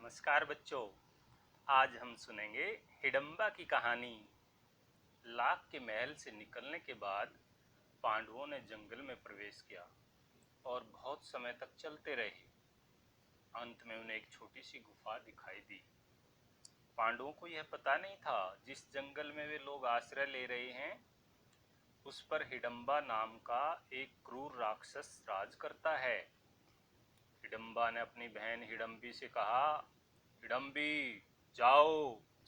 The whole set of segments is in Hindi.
नमस्कार बच्चों। आज हम सुनेंगे हिडम्बा की कहानी। लाख के महल से निकलने के बाद पांडवों ने जंगल में प्रवेश किया और बहुत समय तक चलते रहे। अंत में उन्हें एक छोटी सी गुफा दिखाई दी। पांडवों को यह पता नहीं था जिस जंगल में वे लोग आश्रय ले रहे हैं उस पर हिडम्बा नाम का एक क्रूर राक्षस राज करता है। हिडम्बा ने अपनी बहन हिडम्बी से कहा, हिडम्बी जाओ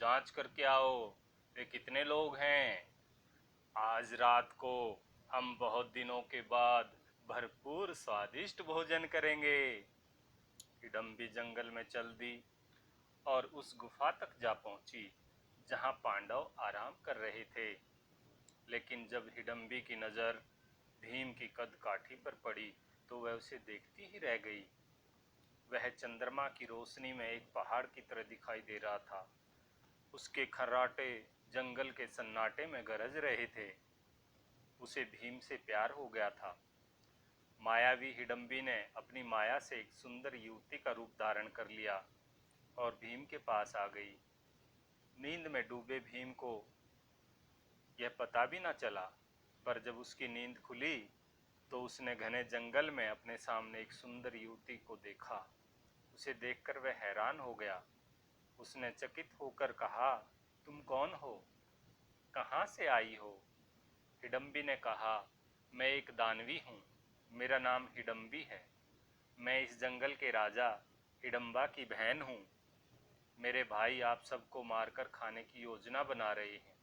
जांच करके आओ वे कितने लोग हैं। आज रात को हम बहुत दिनों के बाद भरपूर स्वादिष्ट भोजन करेंगे। हिडम्बी जंगल में चल दी और उस गुफा तक जा पहुंची जहां पांडव आराम कर रहे थे। लेकिन जब हिडम्बी की नजर भीम की कद काठी पर पड़ी तो वह उसे देखती ही रह गई। वह चंद्रमा की रोशनी में एक पहाड़ की तरह दिखाई दे रहा था। उसके खर्राटे जंगल के सन्नाटे में गरज रहे थे। उसे भीम से प्यार हो गया था। मायावी हिडम्बी ने अपनी माया से एक सुंदर युवती का रूप धारण कर लिया और भीम के पास आ गई। नींद में डूबे भीम को यह पता भी न चला, पर जब उसकी नींद खुली तो उसने घने जंगल में अपने सामने एक सुंदर युवती को देखा। उसे देखकर वह हैरान हो गया। उसने चकित होकर कहा, तुम कौन हो? कहाँ से आई हो? हिडम्बी ने कहा, मैं एक दानवी हूँ। मेरा नाम हिडम्बी है। मैं इस जंगल के राजा हिडम्बा की बहन हूँ। मेरे भाई आप सबको मारकर खाने की योजना बना रहे हैं।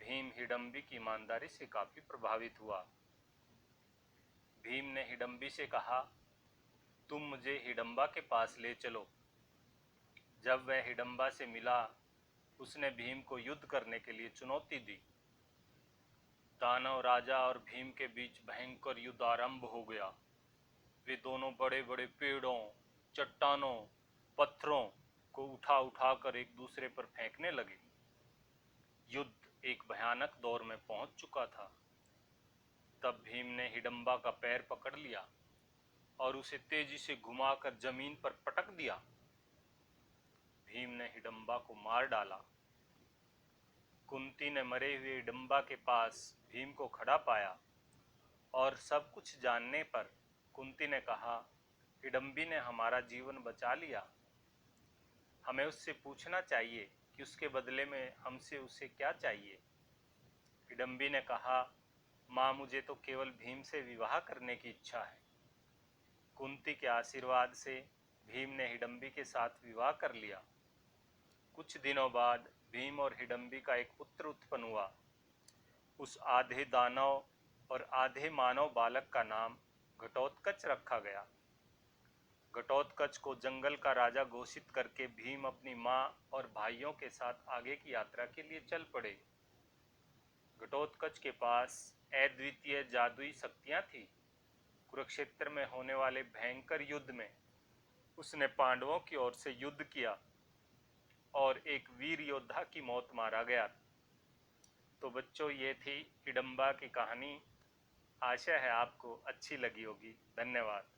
भीम हिडम्बी की ईमानदारी से काफी प्रभावित हुआ। भीम ने हिडम्बी से कहा, तुम मुझे हिडम्बा के पास ले चलो। जब वह हिडम्बा से मिला उसने भीम को युद्ध करने के लिए चुनौती दी। दानव राजा और भीम के बीच भयंकर युद्ध आरंभ हो गया। वे दोनों बड़े बड़े पेड़ों, चट्टानों, पत्थरों को उठा उठा कर एक दूसरे पर फेंकने लगे। युद्ध एक भयानक दौर में पहुंच चुका था। तब भीम ने हिडम्बा का पैर पकड़ लिया और उसे तेजी से घुमाकर जमीन पर पटक दिया। भीम ने हिडम्बा को मार डाला। कुंती ने मरे हुए हिडम्बा के पास भीम को खड़ा पाया और सब कुछ जानने पर कुंती ने कहा, हिडम्बी ने हमारा जीवन बचा लिया। हमें उससे पूछना चाहिए कि उसके बदले में हमसे उसे क्या चाहिए। हिडम्बी ने कहा, माँ मुझे तो केवल भीम से विवाह करने की इच्छा है। कुंती के आशीर्वाद से भीम ने हिडम्बी के साथ विवाह कर लिया। कुछ दिनों बाद भीम और हिडम्बी का एक पुत्र उत्पन्न हुआ। उस आधे दानव और आधे मानव बालक का नाम घटोत्कच रखा गया। घटोत्कच को जंगल का राजा घोषित करके भीम अपनी माँ और भाइयों के साथ आगे की यात्रा के लिए चल पड़े। घटोत्कच के पास अद्वितीय जादुई शक्तियां थी। कुरुक्षेत्र में होने वाले भयंकर युद्ध में उसने पांडवों की ओर से युद्ध किया और एक वीर योद्धा की मौत मारा गया। तो बच्चों, ये थी हिडम्बा की कहानी। आशा है आपको अच्छी लगी होगी। धन्यवाद।